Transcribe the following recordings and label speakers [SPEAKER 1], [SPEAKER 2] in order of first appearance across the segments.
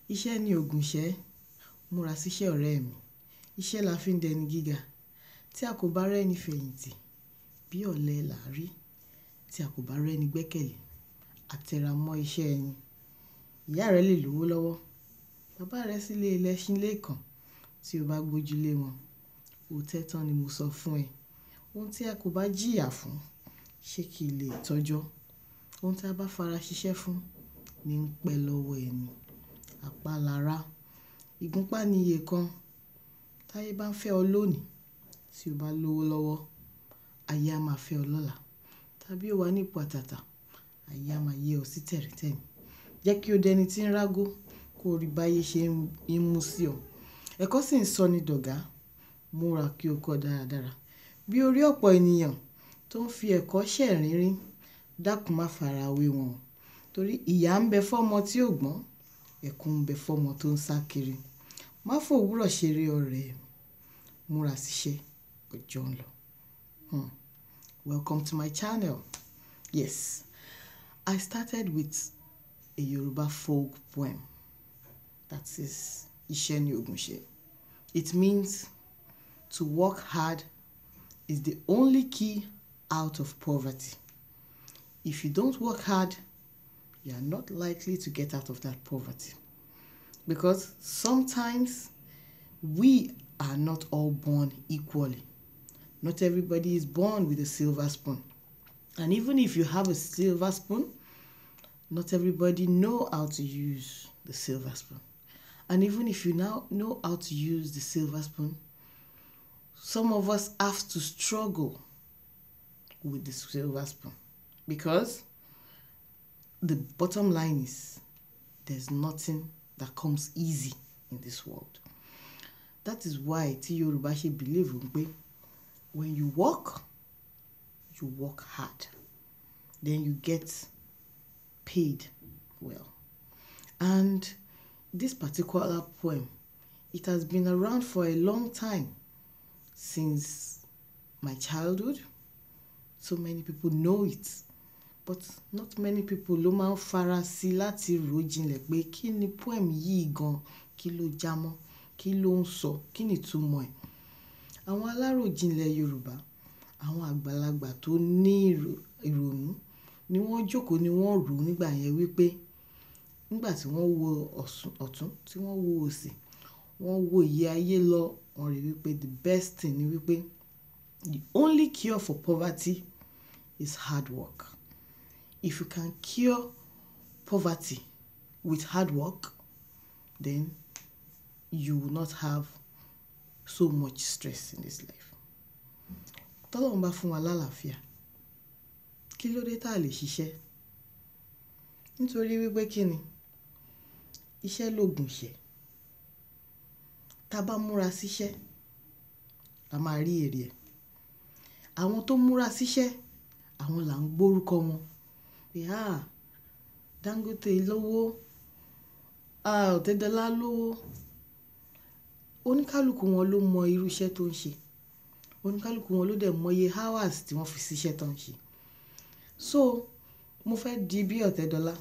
[SPEAKER 1] Iṣẹ́ ni ògùn ìṣẹ́. Múra síṣẹ́ ọ̀rẹ́ mi. Iṣẹ́ la fi ń dẹni gíga. Tí a kò bá rẹ́ni fẹ̀yìntì, bí ọ̀lẹ là á rí. Tí a kò bá rẹ́ni gbẹ́kẹ̀lé, a tẹra mọ́ iṣẹ́ ẹni. Ìyá rẹ lè lówó lọ́wọ́. Bàbá rẹ sì lè lẹ́ṣin lẹ́ẹ̀kan. Tí o bá gbójú lé wọn, òótọ́ tán ni mo sọ fún ẹ. Ohun tí a kò bá jìyà fún, ṣé kí lè tọ́jọ́? Ohun tí a bá fara ṣiṣẹ́ fún ní ń pẹ́ lọ́wọ́ ẹni. Àpálára, ìgúnpá ni iye kan. Táyé bá ń fẹ́ ọ lónìí, tí o bá lówó lọ́wọ́, ayé á máa fẹ́ ọ lọ́la. Tàbí o wà ní ipò àtàtà, ayé á máa yẹ ọ sí tẹ̀rìntẹ̀rìn. Jẹ́ kí o dẹni tí ń rágó, kó rí báyé ṣe ń mú sí ọ. Ẹ̀kọ́ sì ń sọ ní dọ̀gá. Múra kí o kọ́ dáradára. Bí o rí ọ̀pọ̀ ènìyàn tó ń fi ẹ̀kọ́ ṣẹ̀rínrín, dákun má fara wé wọn. Torí ìyà ń bẹ fọ́mọ tí ò gbọ́n, ẹ̀kún ń bẹ fọ́mọ tó ń sá kiri. Má fòwúrọ̀ ṣeré ọ̀rẹ́ mi. Múra síṣẹ́, ọjọ́ ń lọ. Welcome to my channel. Yes, I started with a Yoruba folk poem. That is Iṣẹ́ ni ògùn ìṣẹ́. It means to work hard is the only key out of poverty. If you don't work hard, you are not likely to get out of that poverty. Because sometimes we are not all born equally. Not everybody is born with a silver spoon. And even if you have a silver spoon, not everybody know how to use the silver spoon. And even if you now know how to use the silver spoon, some of us have to struggle with the silver spoon. Because the bottom line is, there's nothing that comes easy in this world. That is why tí Yorùbá ṣe believe pé when you work hard, then you get paid well. And this particular poem, it has been around for a long time, since my childhood. So many people know it, but not many people ló máa ń fara sí láti rò jinlẹ̀ pé kí ni poem yìí gan, kí ló jámọ́, kí ló ń sọ, kí ni ìtumọ̀ ẹ̀. Àwọn aláròjinlẹ̀ Yorùbá, àwọn àgbàlagbà tó ní ìrònú ni wọ́n jókòó ni wọ́n rò nígbà yẹn wípé nígbà tí wọ́n wo ọ̀tún, tí wọ́n wo òsì, wọ́n wo ìyè ayé lọ, wọ́n rí wípé the best thing ni wípé the only cure for poverty is hard work. If you can cure poverty with hard work, then you will not have so much stress in this life. Tọ́lọ́run bá fún wa lálàáfíà, kí ló dé tá lè ṣiṣẹ́? Nítorí wípé kí ni? Iṣẹ́ lògùn ìṣẹ́. Tá bá múra síṣẹ́, a máa rí èrè ẹ̀. Àwọn tó múra síṣẹ́, àwọn là ń gbórúkọ wọn. Pé Dangote lówó, Ọ̀tẹ́dọ́lá lówó. Oníkálùkù wọn ló mọ irú iṣẹ́ tó ń ṣe. Oníkálùkù wọn ló dẹ̀ mọ iye hours tí wọ́n fi síṣẹ́ tó ń ṣe. So, mo fẹ́ di bí Ọ̀tẹ́dọ́lá,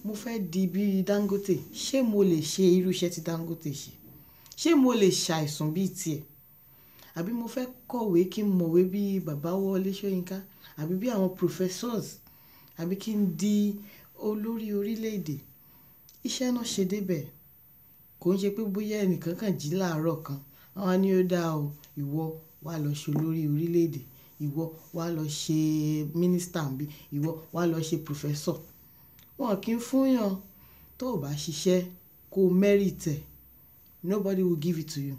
[SPEAKER 1] mo fẹ́ di bí Dangote. Ṣé mo lè ṣe irú iṣẹ́ tí Dangote ṣe? Ṣé mo lè ṣàìsùn bí tiẹ̀? Àbí mo fẹ́ kọ̀wé kí n mọ̀wé bí bàbá Wọlé Ṣóyínká? Àbí bí àwọn professors? Àbí kí n di olórí orílẹ̀-èdè? Iṣẹ́ náà ṣe débẹ̀. Kò ń ṣe pé bóyá ẹnìkan kan jí láàárọ̀ kan, àwọn ni ó dá o, ìwọ wá lọ ṣe olórí orílẹ̀-èdè, ìwọ wá lọ ṣe minister bí, ìwọ wá lọ ṣe professor. Wọn kì í fún yàn tó ò bá ṣiṣẹ́ kó merit ẹ̀. Nobody will give it to you.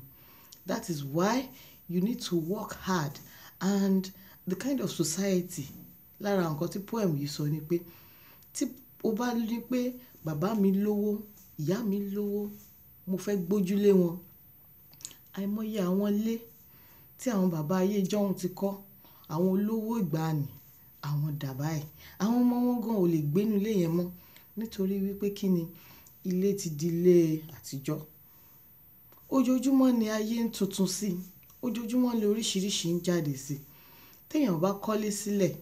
[SPEAKER 1] That is why you need to work hard. And the kind of society, lára nǹkan tí poem yìí sọ ni pé, tí o bá ní pé bàbá mi lówó, ìyá mi lówó, mo fẹ́ gbójúlé wọn. Àìmọye àwọn ilé tí àwọn bàbá ayé jọ́hun ti kọ́, àwọn olówó ìgbàanì, àwọn dàbá ẹ̀. Àwọn ọmọ wọn gan ò lè gbé inú ilé yẹn mọ́. Nítorí wípé kí ni? Ilé ti di ilé àtijọ́. Ojoojúmọ́ ni ayé ń tuntun sí. Ojoojúmọ́ ni oríṣiríṣi ń jáde sí. Téèyàn bá kọ́lé sílẹ̀,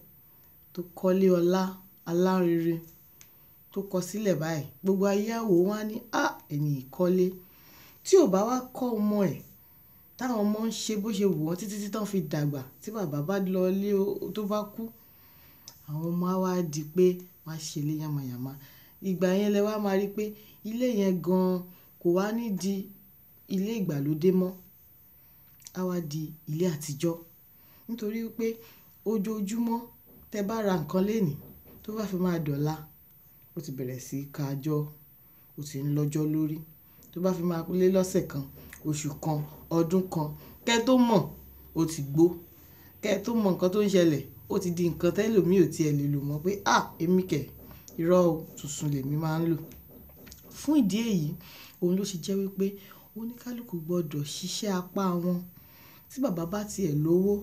[SPEAKER 1] tó kọ́lé ọlá, alárinrin, tó kọ sílẹ̀ báyìí gbogbo ayé àwò wọn á ní ẹni ìkọ́lé tí ò bá wá kọ́ ọmọ ẹ̀ táwọn ọmọ ń ṣe bó ṣe wù wọ́n títí tí tán fi dàgbà tí bàbá bá lọ ilé tó bá kú àwọn ọmọ á wá di pé wọ́n á ṣe ilé yàmàyàmà ìgbà yẹn lẹ wá máa rí pé ilé yẹn gan kò wá ní di ilé ìgbàlódé mọ́ á wá di ilé àtijọ́ nítorí pé ojoojúmọ́ tẹ bá ra nǹkan lénìí tó bá fi máa dọ̀la ó ti bẹ̀rẹ̀ sí kájọ́ ó ti ń lọ́jọ́ lórí tó bá fi máa lé lọ́sẹ̀ kan oṣù kan ọdún kan kẹ́ tó mọ̀ ó ti gbó kẹ́ tó mọ̀ nǹkan tó ń ṣẹlẹ̀ ó ti di nǹkan tẹ́lòmíì ò tiẹ̀ lè lò mọ́ pé èmi kẹ̀ irọ́ tuntun lèmi máa ń lò. Fún ìdí èyí òun ló ṣe jẹ́ wípé oníkálukú gbọ́dọ̀ ṣiṣẹ́ apá wọn tí bàbá bá tiẹ̀ lówó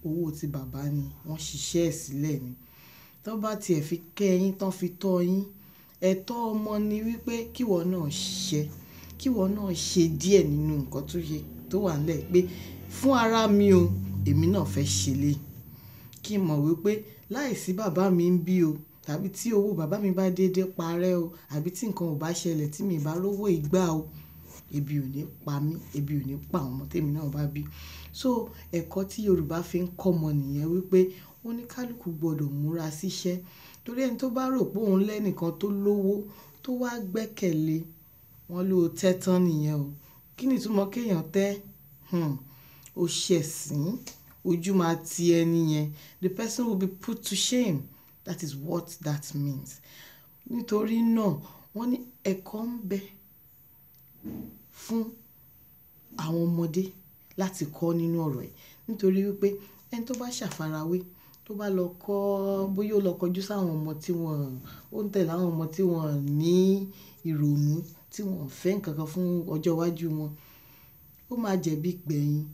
[SPEAKER 1] owó tí bàbá ni wọ́n ṣiṣẹ́ ẹ̀ sílẹ̀ ni tó bá tiẹ̀ fi kẹ́ yín tán fi tọ́ yín ẹ̀tọ́ ọmọ ni wípé kíwọ náà ṣiṣẹ́ kíwọ náà ṣe díẹ̀ nínú nǹkan tó wà nílẹ̀ pé fún ara mi o èmi náà fẹ́ ṣe lé kí n mọ̀ wípé láìsí bàbá mi ń bí o tàbí tí owó bàbá mi bá déédéé parẹ́ o àbí tí nǹkan ò bá ṣẹlẹ̀ tí mi bá rówó ìgbà o ebi ò ní pa mí ebi ò ní pa àwọn ọmọ tèmi náà bá bí. So ẹ̀kọ́ tí Yorùbá fi ń kọ́ ọmọ nìyẹn wípé oníkálukú gbọ́dọ̀ múra síṣẹ́ torí ẹni tó bá rò pé òun lẹ́nìkan tó lówó tó wá gbẹ́kẹ̀lé wọn ló tẹ́ tán nìyẹn o kí ni ìtumọ̀ kéèyàn tẹ́ ó ṣẹ̀sín ojú máa ti ẹni yẹn the person will be put to shame that is what that means. Nítorí náà wọ́n ní ẹ̀kọ́ ń bẹ fún àwọn ọmọdé láti kọ́ nínú ọ̀rọ̀ yìí nítorí wípé ẹni tó bá ṣàfarawé tó bá lọ kọ́ bóyá ó lọ kọjú sáwọn ọmọ tí wọ́n ó ń tẹ̀lé àwọn ọmọ tí wọ́n ní ìrònú tí wọ́n fẹ́ nǹkan kan fún ọjọ́ iwájú wọn ó máa jẹ̀bi gbẹ̀yìn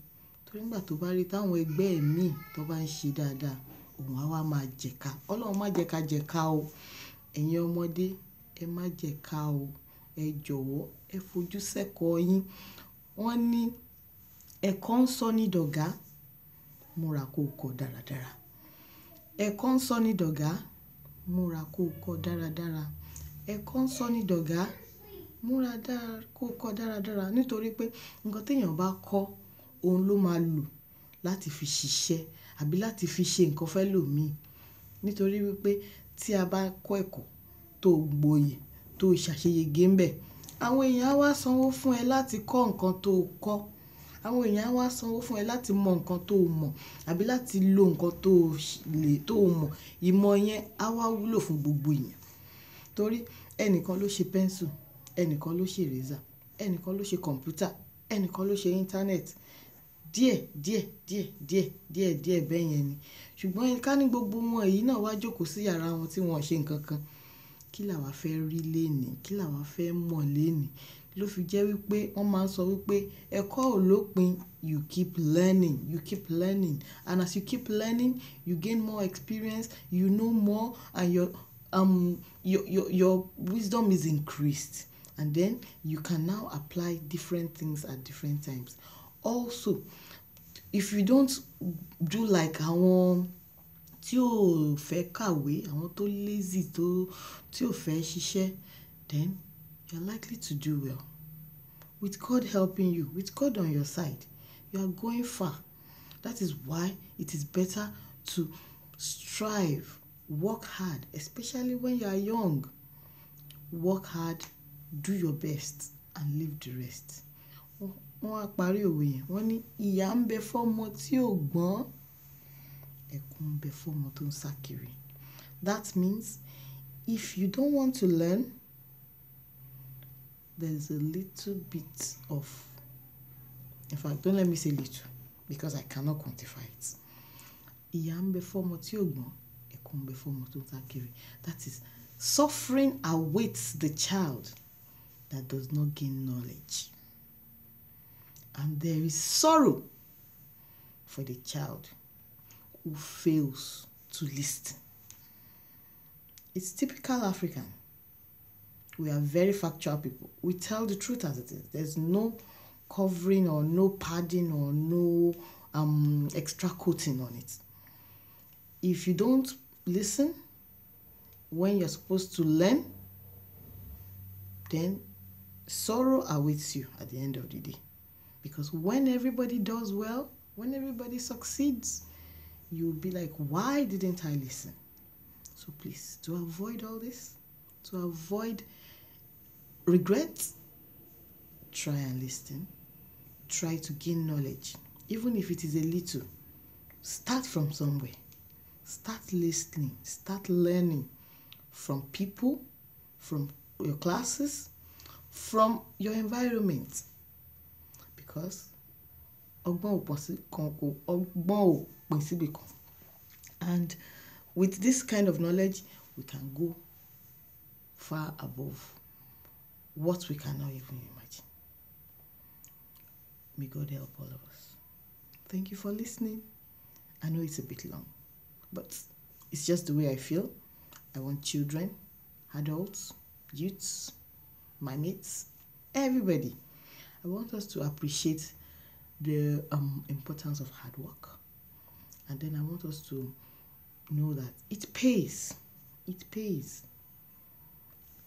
[SPEAKER 1] torí nígbà tó bá rí táwọn ẹgbẹ́ ẹ̀ míì tó bá ń ṣe dáadáa òun á wá máa jẹ̀ka Ọlọ́run má jẹ́ ká jẹ̀ka o ẹ̀yin ọmọdé ẹ má jẹ̀ka o ẹ jọ̀wọ́ ẹ fojú sẹ́kọ̀ọ́ yín wọ́n ní ẹ̀kọ́ ń sọ ní dọ̀gá múra kó kọ́ dáradára ẹ̀kọ́ ń sọ ní dọ̀gá múra kó kọ́ dáradára ẹ̀kọ́ ń sọ ní dọ̀gá múra kó kọ́ dáradára nítorí pé nǹkan téèyàn bá kọ́ òun ló máa lò láti fi ṣiṣẹ́ àbí láti fi ṣe nǹkan fẹ́ lòmíì nítorí wípé tí a bá kọ́ ẹ̀kọ́ tó gboyè tó ṣàṣeyege ń bẹ̀ àwọn èèyàn á wá sanwó fún ẹ láti kọ́ nǹkan tó kọ́ àwọn èèyàn á wá sanwó fún ẹ láti mọ nǹkan tó mọ̀ àbí láti lo nǹkan tó mọ̀ ìmọ̀ yẹn á wá wúlò fún gbogbo èèyàn torí ẹnìkan ló ṣe pẹ́ńsù ẹnìkan ló ṣe eraser ẹnìkan ló ṣe kọ̀ǹpútà ẹnìkan ló ṣe íńtánẹ́ẹ̀tì díẹ̀ bẹ́ẹ̀ yẹn ni ṣùgbọ́n ká ní gbogbo wọn èyí náà wá jókòó sí yàrá wọn tí wọ́n ṣe nǹkan kan kí làwa fẹ́ rí lénìí kí làwa fẹ́ mọ̀ lénìí ló fi jẹ́ wípé wọ́n máa ń sọ wípé ẹ̀kọ́ ò lópin you keep learning and as you keep learning you gain more experience you know more and your wisdom is increased and then you can now apply different things at different times. Also if you don't do like àwọn tí ò fẹ́ kàwé àwọn tó lazy tí ò fẹ́ ṣiṣẹ́ then you're likely to do well. With God helping you, with God on your side, you are going far. That is why it is better to strive, work hard, especially when you are young. Work hard, do your best, and leave the rest. Wọ́n á parí òwe yẹn, wọ́n ní ìyà ń bẹ fọ́mọ tí ò gbọ́n, ẹkún ń bẹ fọ́mọ tó ń sá kiri. That means if you don't want to learn, there's a little bit of, in fact, don't let me say little, because I cannot quantify it. Ìyà ń bẹ fọ́mọ tí ò gbọ́n, ẹkún ń bẹ fọ́mọ tó ń sá kiri. That is, suffering awaits the child that does not gain knowledge. And there is sorrow for the child who fails to listen. It's typical African. We are very factual people. We tell the truth as it is. There's no covering or no padding or no extra coating on it. If you don't listen when you're supposed to learn, then sorrow awaits you at the end of the day. Because when everybody does well, when everybody succeeds, you'll be like, why didn't I listen? So please, to avoid all this, to avoid regret, try and listen. Try to gain knowledge. Even if it is a little, start from somewhere. Start listening. Start learning from people, from your classes, from your environment. Because and with this kind of knowledge, we can go far above what we cannot even imagine. May God help all of us. Thank you for listening. I know it's a bit long, but it's just the way I feel. I want children, adults, youths, my mates, everybody. I want us to appreciate the importance of hard work. And then I want us to know that it pays. It pays.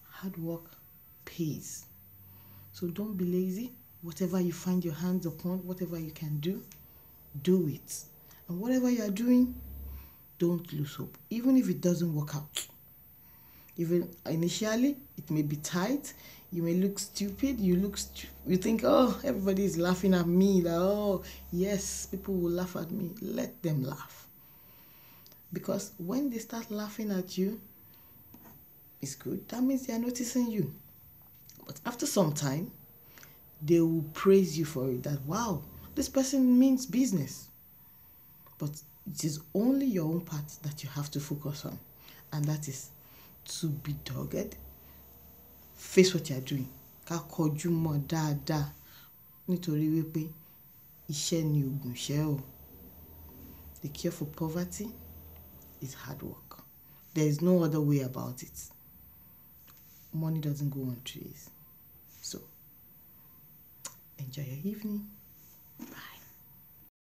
[SPEAKER 1] Hard work pays. So don't be lazy. Whatever you find your hands upon, whatever you can do, do it. And whatever you are doing, don't lose hope. Even if it doesn't work out. Even initially, it may be tight. You may look stupid. You think, oh, everybody is laughing at me. That, oh, yes, people will laugh at me. Let them laugh. Because when they start laughing at you, it's good. That means they are noticing you. But after some time, they will praise you for it. That, wow, this person means business. But it is only your own part that you have to focus on. And that is to be dogged. Face what you are doing. Ká kọjú mọ́ dáadáa. Nítorí wípé iṣẹ́ ni ògùn ìṣẹ́ o. The cure for poverty is hard work. There is no other way about it. Money doesn't go on trees. So, enjoy your evening.